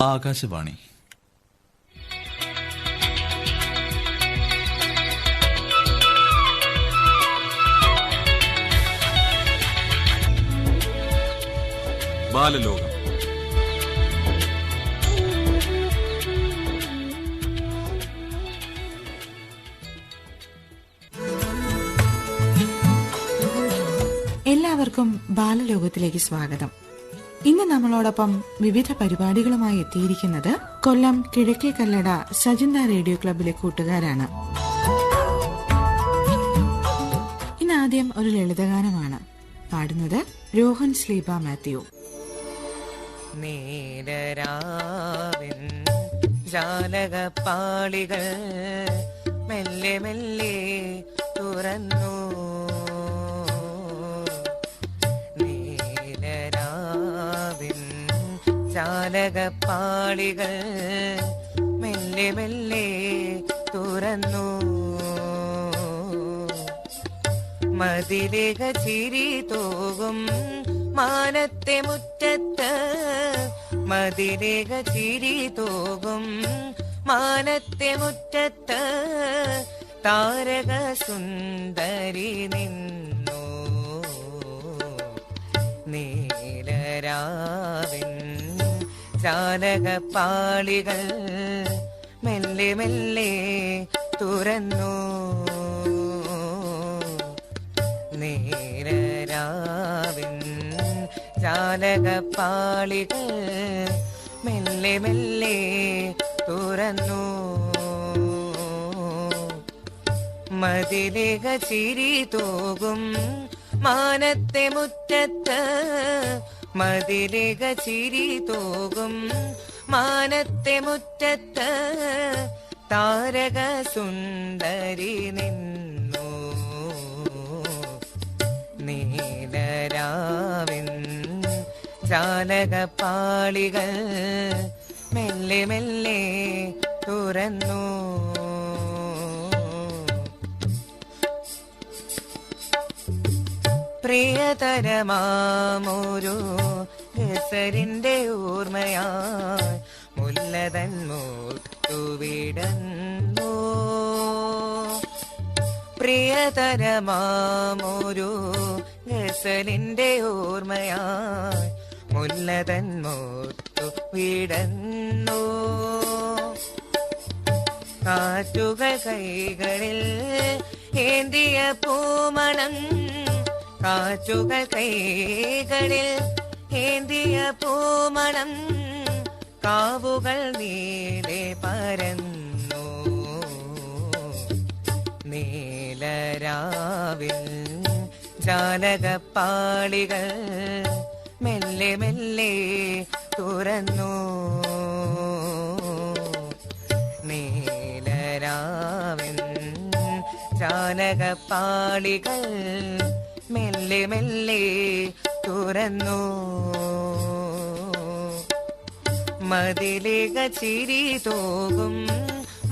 ആകാശവാണി. ബാലലോകം. എല്ലാവർക്കും ബാലലോകത്തിലേക്ക് സ്വാഗതം. ഇന്ന് നമ്മളോടൊപ്പം വിവിധ പരിപാടികളുമായി എത്തിയിരിക്കുന്നത് കൊല്ലം കിഴക്കേ കല്ലട സജിന്ത റേഡിയോ ക്ലബിലെ കൂട്ടുകാരാണ്. ഇന്ന് ആദ്യം ഒരു ലളിതഗാനമാണ് പാടുന്നത് രോഹൻ സ്ലീബ മാത്യു. നീലരാവിൻ ജാലകപ്പാളികൾ മെല്ലെ മെല്ലെ തുറന്നു. നീലരാവിൻ ജാലകപ്പാളികൾ മെല്ലെ മെല്ലെ തുറന്നു. മതിലേക ചിരി തോകും മാനത്തെ മുറ്റത്ത്, മതിലേക ചിരി തോകും മാനത്തെ മുറ്റത്ത് താരക സുന്ദരി നിന്നു. നീലരാവിൻ ജാലകപ്പാളികൾ മെല്ലെ മെല്ലെ തുറന്നു. നീലരാവിൻ ജാലകപ്പാളികൾ മെല്ലെ മെല്ലെ തുറന്നു. മതിലേക ചിരി തോകും മാനത്തെ മുറ്റത്ത്, മതിലേക ചിരി തോകും മാനത്തെ മുറ്റത്ത് താരക സുന്ദരി നിന്നു. നീലരാവിൻ ജാലകപ്പാളികൾ മെല്ലെ മെല്ലെ തുറന്നു. പ്രിയതരമാമൊരു ഗസരിന്റെ ഓർമ്മയായി മുല്ലതൻ മുട്ടുവിടന്നു. പ്രിയതരമാമൊരു ഗസലിന്റെ ഓർമ്മയായി മുല്ലതൻ മുട്ടുവിടന്നു. കാറ്റുകൾ കൈകളിൽ ഏന്തിയ പൂമണം, കാറ്റുകൾ കൈകളിൽ ഏന്തിയ പൂമണം കാവുകൾ നീളെ പരന്നു. നീലരാവിൻ ജാലകപ്പാളികൾ മെല്ലെ മെല്ലെ തുറന്നു. നീലരാവിൻ ജാലകപ്പാളികൾ മെല്ലെ മെല്ലെ തുറന്നു. മതിലേക ചിരി തോകും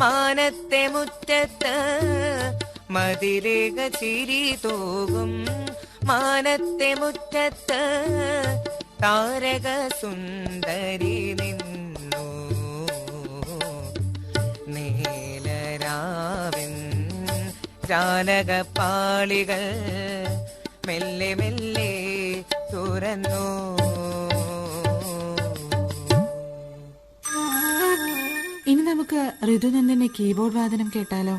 മാനത്തെ മുറ്റത്ത്, മതിലേക ചിരി തോകും മാനത്തെ മുറ്റത്ത് താരക സുന്ദരി നിന്നു. നീലരാവിൻ ജാലകപ്പാളികൾ മെല്ലെ മെല്ലെ തുറന്നു. ഇനി നമുക്ക് ഋതുനന്ദന്റെ കീബോർഡ് വാദനം കേട്ടാലോ?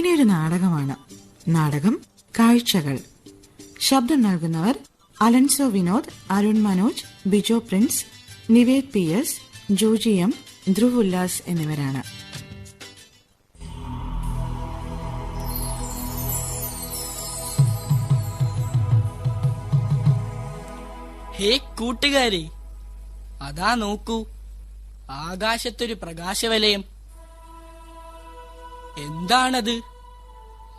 ഇനിയൊരു നാടകമാണ്. നാടകം കാഴ്ചകൾ. ശബ്ദം നൽകുന്നവർ Alonso Vinod, Arun Manoj, Bijo Prince, Nived P S, Joji M, Dhruv Ullas എന്നിവരാണ്. ഹേ കൂട്ടുകാരെ, അതാ നോക്കൂ, ആകാശത്തൊരു പ്രകാശവലയം. എന്താണത്?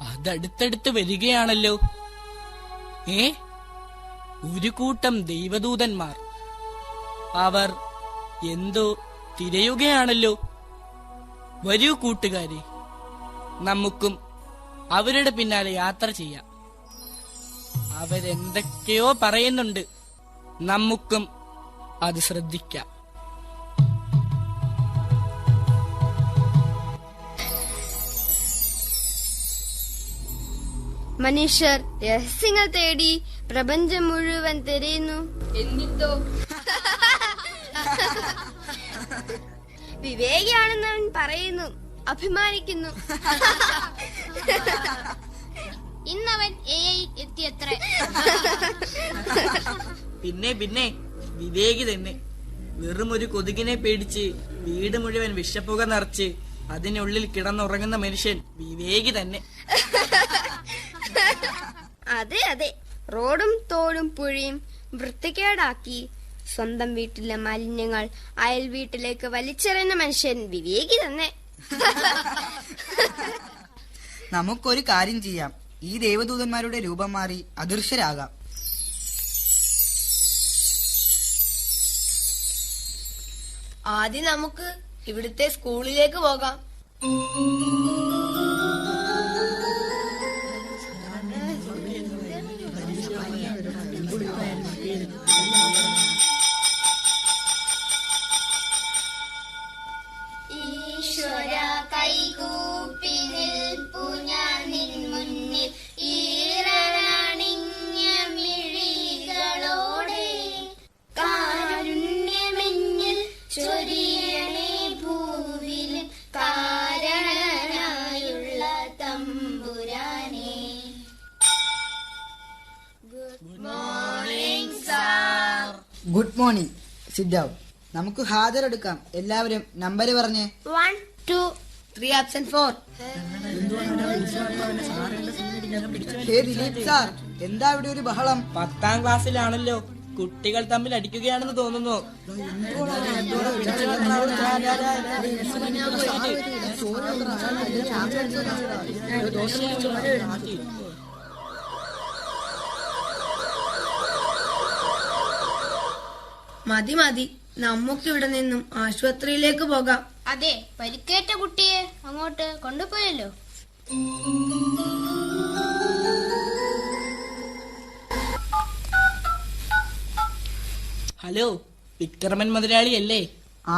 അതടുത്തടുത്ത് വരികയാണല്ലോ. ഒരു കൂട്ടം ദൈവദൂതന്മാർ. അവർ എന്തോ തിരയുകയാണല്ലോ. വരൂ കൂട്ടുകാരെ, നമുക്കും അവരുടെ പിന്നാലെ യാത്ര ചെയ്യാം. അവരെന്തൊക്കെയോ പറയുന്നുണ്ട്, നമുക്കും അത് ശ്രദ്ധിക്കാം. മനുഷ്യർ രഹസ്യങ്ങൾ തേടി പ്രപഞ്ചം മുഴുവൻ തിരയുന്നു. എന്നിട്ടോ വിവേകിയാണെന്ന് അവൻ പറയുന്നു, അഭിമാനിക്കുന്നു. ഇന്നവൻ എത്തിയത്ര. പിന്നെ വിവേകി തന്നെ. വെറും ഒരു കൊതുകിനെ പേടിച്ച് വീട് മുഴുവൻ വിഷപ്പുക നിറച്ച് അതിനുള്ളിൽ കിടന്നുറങ്ങുന്ന മനുഷ്യൻ വിവേകി തന്നെ. അതെ അതെ, റോഡും തോടും പുഴയും വൃത്തികേടാക്കി സ്വന്തം വീട്ടിലെ മാലിന്യങ്ങൾ അയൽ വീട്ടിലേക്ക് വലിച്ചെറിയുന്ന മനുഷ്യൻ വിവേകി തന്നെ. നമുക്കൊരു കാര്യം ചെയ്യാം, ഈ ദേവദൂതന്മാരുടെ രൂപം മാറി അദൃശ്യരാകാം. ആദ്യം നമുക്ക് ഇവിടുത്തെ സ്കൂളിലേക്ക് പോകാം. ഈശ്വര കൈകൂപ്പി നിൽപ്പു ഞാൻ നിൻ മുന്നിൽ, ഈറണിഞ്ഞ മിഴികളോടെ കാരുണ്യമെന്നിൽ ചൊരിയണേ ഭൂവിൽ കാരണനായുള്ള തമ്പുരാനെ. Good morning sir. Good morning. Sit down. നമുക്ക് ഹാജരെടുക്കാം. എല്ലാവരും നമ്പർ പറഞ്ഞേ. 1 2 3 absent 4. ഹേ ദിലീപ് സാർ, എന്താ ഇവിടെ ഒരു ബഹളം? 10ാം ക്ലാസ്സിലാണല്ലോ, കുട്ടികൾ തമ്മിൽ അടിക്കുകയാണെന്ന് തോന്നുന്നു. മതി മതി, നമുക്കിവിടെ നിന്നും ആശുപത്രിയിലേക്ക് പോകാം. അതെ, പരിക്കേറ്റ കുട്ടിയെ അങ്ങോട്ട് കൊണ്ടുപോയല്ലോ. ഹലോ, വിക്രമൻ മുതലാളിയല്ലേ?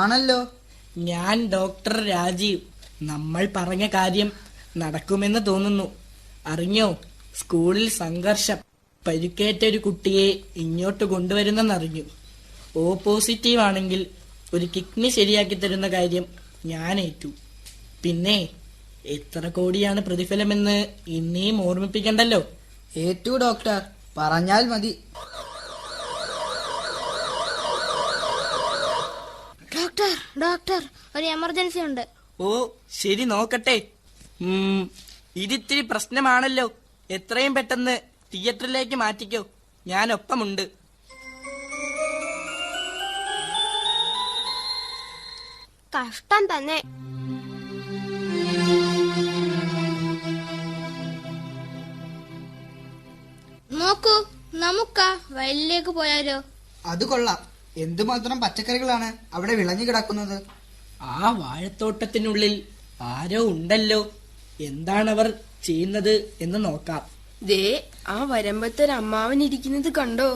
ആണല്ലോ. ഞാൻ ഡോക്ടർ രാജീവ്. നമ്മൾ പറഞ്ഞ കാര്യം നടക്കുമെന്ന് തോന്നുന്നു. അറിഞ്ഞോ, സ്കൂളിൽ സംഘർഷം. പരിക്കേറ്റ ഒരു കുട്ടിയെ ഇങ്ങോട്ട് കൊണ്ടുവരുന്നെന്നറിഞ്ഞു. ഓ പോസിറ്റീവ് ആണെങ്കിൽ ഒരു കിഡ്നി ശരിയാക്കി തരുന്ന കാര്യം ഞാൻ ഏറ്റു. പിന്നെ എത്ര കോടിയാണ് പ്രതിഫലമെന്ന് ഇനിയും ഓർമ്മിപ്പിക്കണ്ടല്ലോ. ഏറ്റു ഡോക്ടർ, പറഞ്ഞാൽ മതി. ഡോക്ടർ ഡോക്ടർ, ഒരു എമർജൻസി ഉണ്ട്. ഓ ശരി, നോക്കട്ടെ. ഇതിത്തിരി പ്രശ്നമാണല്ലോ. എത്രയും പെട്ടെന്ന് തിയേറ്ററിലേക്ക് മാറ്റിക്കോ, ഞാൻ ഒപ്പമുണ്ട്. കഷ്ടം തന്നെ. നോക്കൂ, നമുക്കാ വയലിലേക്ക് പോയാലോ? അത് കൊള്ളാം. എന്തുമാത്രം പച്ചക്കറികളാണ് അവിടെ വിളഞ്ഞു കിടക്കുന്നത്. ആ വാഴത്തോട്ടത്തിനുള്ളിൽ ആരോ ഉണ്ടല്ലോ. എന്താണവർ ചെയ്യുന്നത് എന്ന് നോക്കാം. ദേ, ആ വരമ്പത്തൊരു അമ്മാവൻ ഇരിക്കുന്നത് കണ്ടോ?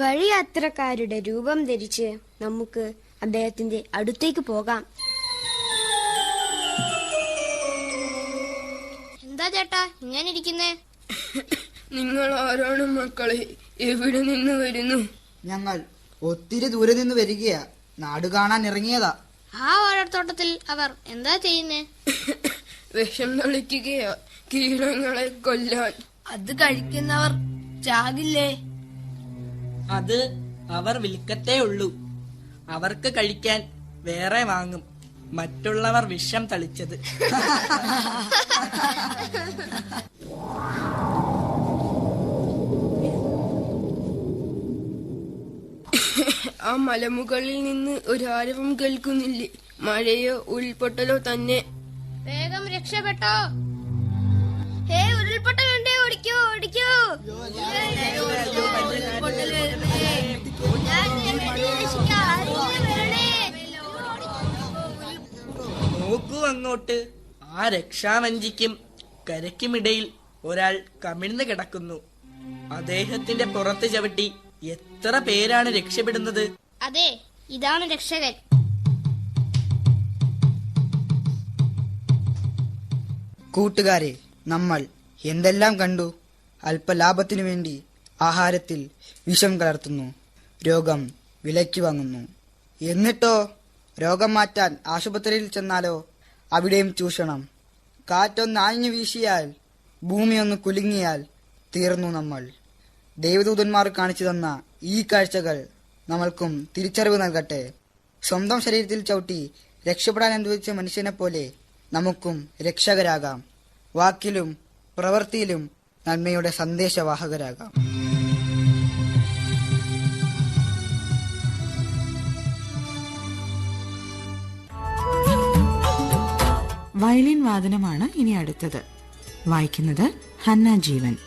വഴിയാത്രക്കാരുടെ രൂപം ധരിച്ച് നമുക്ക് അദ്ദേഹത്തിന്റെ അടുത്തേക്ക് പോകാം. എന്താ ചേട്ടാ ഇങ്ങനെ ഇരിക്കുന്നേ? നിങ്ങൾ ആരാണ് മക്കളെ? എവിടെ നിന്ന് വരുന്നു? ഞങ്ങൾ ഒത്തിരി ദൂരെ നിന്ന് വരികയാ. നാട് കാണാൻ ഇറങ്ങിയതാ. ആ വാഴത്തോട്ടത്തിൽ അവർ എന്താ ചെയ്യുന്നേ? വിഷം തളിക്കുകയോ കീടങ്ങളെ കൊല്ലാൻ. അത് കഴിക്കുന്നവർ ചാകില്ലേ? അത് അവർ വിൽക്കത്തേ ഉള്ളൂ. അവർക്ക് കഴിക്കാൻ വേറെ വാങ്ങും. മറ്റുള്ളവർ വിഷം തളിച്ചത്. ആ മലമുകളിൽ നിന്ന് ഒരു ആരവം കേൾക്കുന്നില്ലേ? മഴയോ ഉരുൾപൊട്ടലോ തന്നെ. വേഗം രക്ഷപ്പെട്ടോ. ഹേ, ഉരുൾപൊട്ടലുണ്ടേ, ഓടിക്കോ ഓടിക്കോ. നോക്കൂ അങ്ങോട്ട്. ആ രക്ഷാവഞ്ചിക്കും കരയ്ക്കുമിടയിൽ ഒരാൾ കമിഴ്ന്നു കിടക്കുന്നു. അദ്ദേഹത്തിന്റെ പുറത്ത് ചവിട്ടി എത്ര പേരാണ് രക്ഷപ്പെടുന്നത്? അതെ, ഇതാണ് രക്ഷകൻ. കൂട്ടുകാരെ, നമ്മൾ എന്തെല്ലാം കണ്ടു. അല്പലാഭത്തിനു വേണ്ടി ആഹാരത്തിൽ വിഷം കലർത്തുന്നു, രോഗം വിലയ്ക്ക് വാങ്ങുന്നു. എന്നിട്ടോ രോഗം മാറ്റാൻ ആശുപത്രിയിൽ ചെന്നാലോ അവിടെയും ചൂഷണം. കാറ്റൊന്ന് ആഞ്ഞു വീശിയാൽ, ഭൂമിയൊന്ന് കുലുങ്ങിയാൽ തീർന്നു നമ്മൾ. ദൈവദൂതന്മാർ കാണിച്ചു തന്ന ഈ കാഴ്ചകൾ നമ്മൾക്കും തിരിച്ചറിവ് നൽകട്ടെ. സ്വന്തം ശരീരത്തിൽ ചവിട്ടി രക്ഷപ്പെടാൻ അനുവദിച്ച മനുഷ്യനെ പോലെ നമുക്കും രക്ഷകരാകാം. വാക്കിലും പ്രവൃത്തിയിലും നന്മയുടെ സന്ദേശവാഹകരാകാം. വയലിൻ വാദനമാണ് ഇനി അടുത്തത്. വായിക്കുന്നത് ഹന്ന ജീവൻ.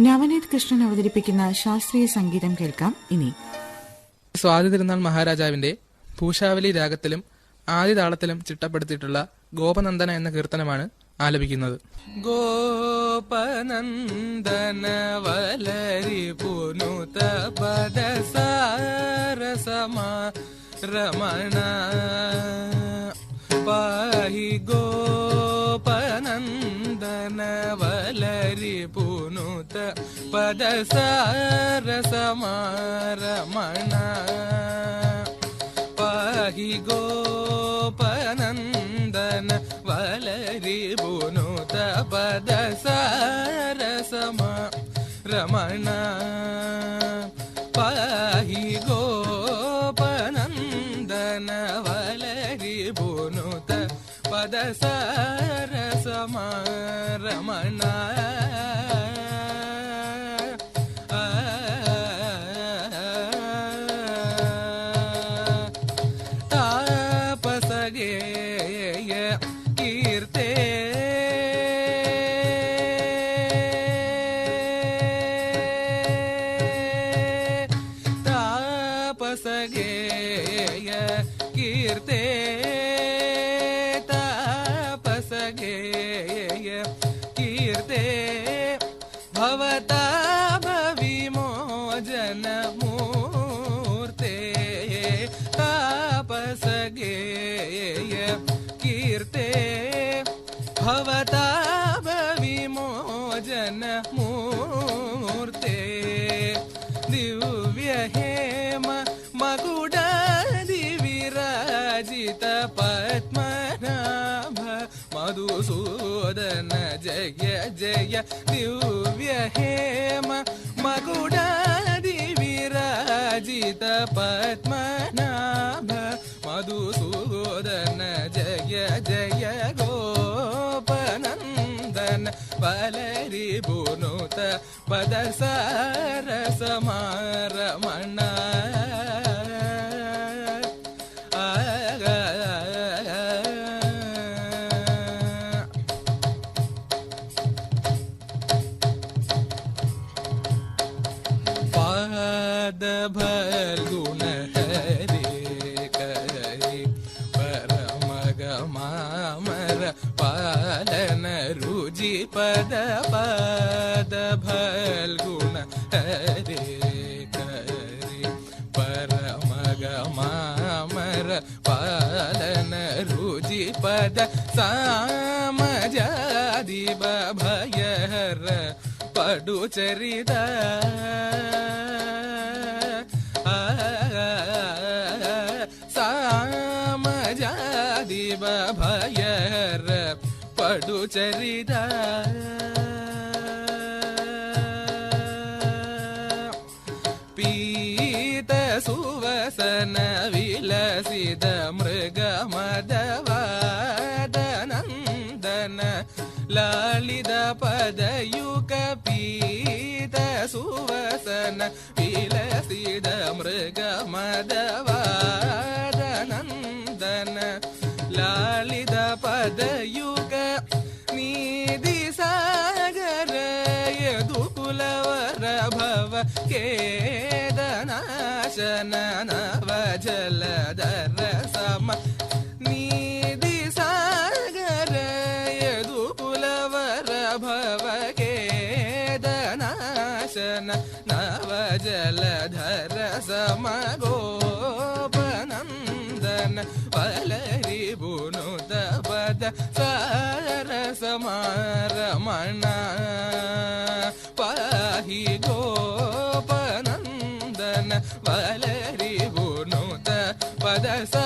നവനീത് കൃഷ്ണൻ അവതരിപ്പിക്കുന്ന ശാസ്ത്രീയ സംഗീതം കേൾക്കാം ഇനി. സ്വാതി തിരുനാൾ മഹാരാജാവിന്റെ പൂഷാവലി രാഗത്തിലും ആദ്യ താളത്തിലും ചിട്ടപ്പെടുത്തിയിട്ടുള്ള ഗോപനന്ദന എന്ന കീർത്തനമാണ് ആലപിക്കുന്നത്. ഗോപനന്ദന വലരി പുനുത പദസാരസമാ രമണ പാഹി ഗോപനന്ദന വലരി പുനുത പദസാരസമാ രമണ പാഹി ഗോപനന്ദന വലരി പുനുത പദസാരസമാ രമണ പാഹി ഗോപനന്ദന വലരി പുനുത പദസാരസമാ രമണ. കീർത്തേ താപസഗേയ കീർത്തേ ഭവതാപവിമോചനമൂർത്തേ താപസഗേയ കീർത്തേ ഭവതാപവിമോചനമൂർത്തേ ദിവ്യഹേമ മകുടാതി വിരാജിത പത്മനാഭ മധുസൂദന ജയ ജയ ദിവ്യഹേമ മകുടാതി വിരാജിത പത്മനാഭ മധുസൂദന ജയ ജയ ഗോപനന്ദന വലരിപുനുത പദസാരസമാരമണ പാദഭൽഗുണ ഹരേ കരി പരമഗമാമര പാലന രുചി പദ പാദഭൽഗുണ ഹരേ കരി പരമഗമാമര പാലന രുചി പദ സാമജാതി ഭയഹര പടുചരിത സാമജാതി ഭയഹര പടുചരിത പീത സുവസന വിലസിത മൃഗമദവാദനന്ദന ലാളിത പദയുക പീത സുവസന വിലസിത മൃഗമദവാദനന്ദന ലാളിത പദയുക നീതി സാഗര യദുകുലവര ഭവ കേദനാശന നവജലധര സമ നീതി സാഗര യദുകുലവര ഭവ കേദനാശന നവജലധര സമ ഗോപനന്ദന വലരിപുനുത പദ സാരസമാരമണ പാഹി ഗോപനന്ദന വലരിപുനുത പദ സാരസമാരമണ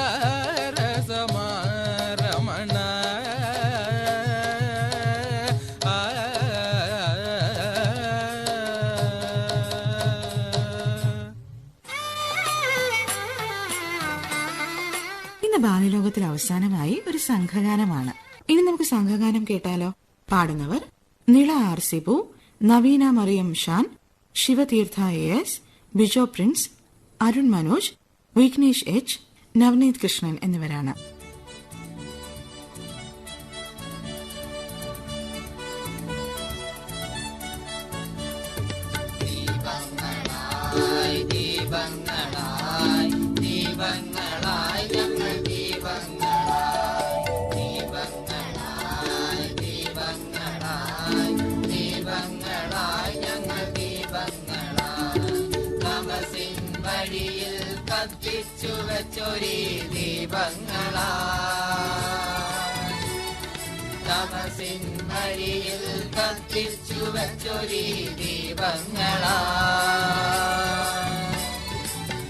ബാലലോകത്തിൽ അവസാനമായി ഒരു സംഘഗാനമാണ്. ഇനി നമുക്ക് സംഘഗാനം കേട്ടാലോ? പാടുന്നവർ Nila R Sibu, Naveena Mariyam Shan, Shivatheertha AS, Bijo Prince, Arun Manoj, Vignesh H, Navaneeth Krishnan എന്നിവരാണ്. കത്തിച്ചുവച്ചൊരീ ദീപങ്ങളാ തമസിൻ വഴിയിൽ കത്തിച്ചുവച്ചൊരീ ദീപങ്ങളാ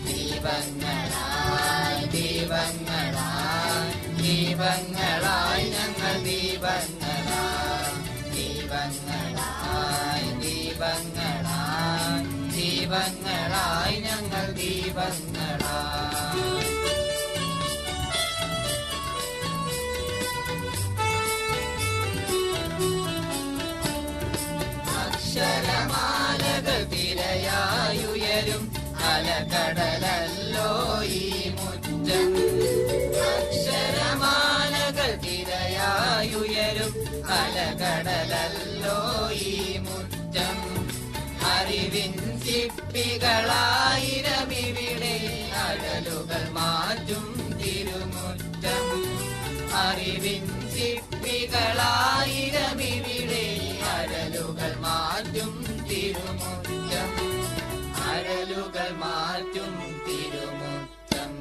ദീപങ്ങളായി ദീപങ്ങളായി ദീപങ്ങളായി ഞങ്ങൾ ദീപങ്ങളായി ദീപങ്ങളായി ദീപങ്ങളായി ദീപങ്ങളായി ഞങ്ങൾ ദീപങ്ങളായി അക്ഷരമാലകൾ തിരയായുയരും അലകടലല്ലോ ഈ മുറ്റം അക്ഷരമാലകൾ തിരയായുയരും അലകടലല്ലോ ഈ മുറ്റം അറിവിൻ ചിപ്പികളായിരമിവിടെ അഴലുകൾ മാറ്റും തിരു അറിവിൻ ചിപ്പികളായിരമിവിടെ അരലുകൾ മാറ്റും തിരുമുറ്റം, അരലുകൾ മാറ്റും തിരുമുറ്റം.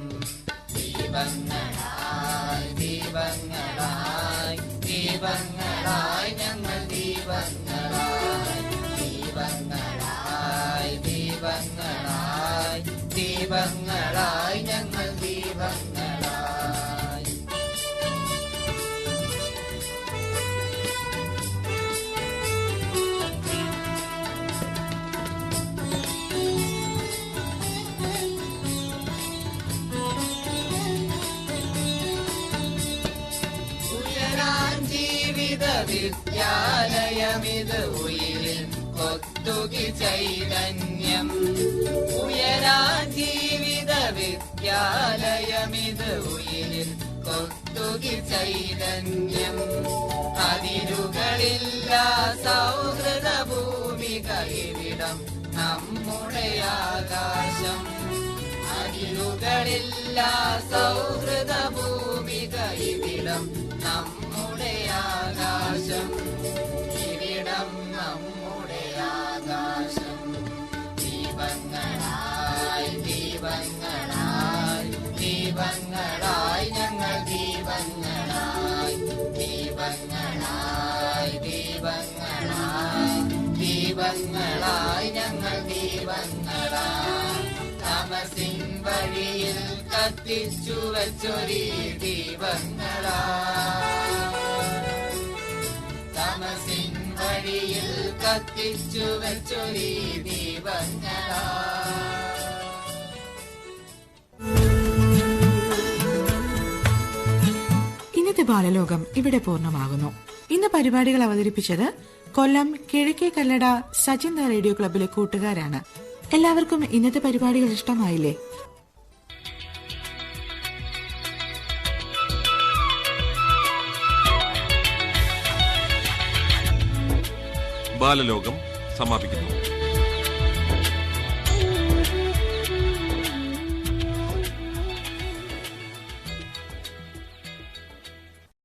ദീപങ്ങളായി ദീപങ്ങളായി ദീപങ്ങളായി ഞങ്ങൾ ദീപങ്ങളായി, ദീപങ്ങളായി ദീപങ്ങളായി ദീപങ്ങളായി ഞങ്ങൾ ദീപങ്ങളായി. ഉയരാൻ ജീവിത വിദ്യാലയമിത് ഉയിരിൽ കൊത്തുകി ചൈതന്യം, ഉയരാൻ ജീവിത വിദ്യാലയമിത് ഉയിരിൽ കൊത്തുകി ചൈതന്യം. അതിരുകളില്ല സൗഹൃദ ഭൂമിക ഇവിടം നമ്മുടെ ആകാശം, അതിരുകളില്ല സൗഹൃദ ഭൂമിക ഇവിടം നമ്മുടെ ആകാശം, ഇവിടം നമ്മുടെ ആകാശം. ദീപങ്ങളായി ദീപങ്ങളായി ദീപങ്ങളായി ഞങ്ങൾ ദീപങ്ങളായി, ദീപങ്ങളായി ദീപങ്ങളായി ദീപങ്ങളായി ഞങ്ങൾ ദീപങ്ങളായി. തമസിൻ വഴിയിൽ കത്തിച്ചു വച്ചൊരീ ദീപങ്ങളായി, തമസിൻ വഴിയിൽ കത്തിച്ചു വച്ചൊരീ ദീപങ്ങളായി. ഇന്നത്തെ ബാലലോകം ഇവിടെ പൂർണ്ണമാകുന്നു. ഇന്ന് പരിപാടികൾ അവതരിപ്പിച്ചത് കൊല്ലം കിഴക്കേ കല്ലട സച്ചിന്ത റേഡിയോ ക്ലബിലെ കൂട്ടുകാരാണ്. എല്ലാവർക്കും ഇന്നത്തെ പരിപാടികൾ ഇഷ്ടമായില്ലേ? ബാലലോകം സമാപിക്കുന്നു.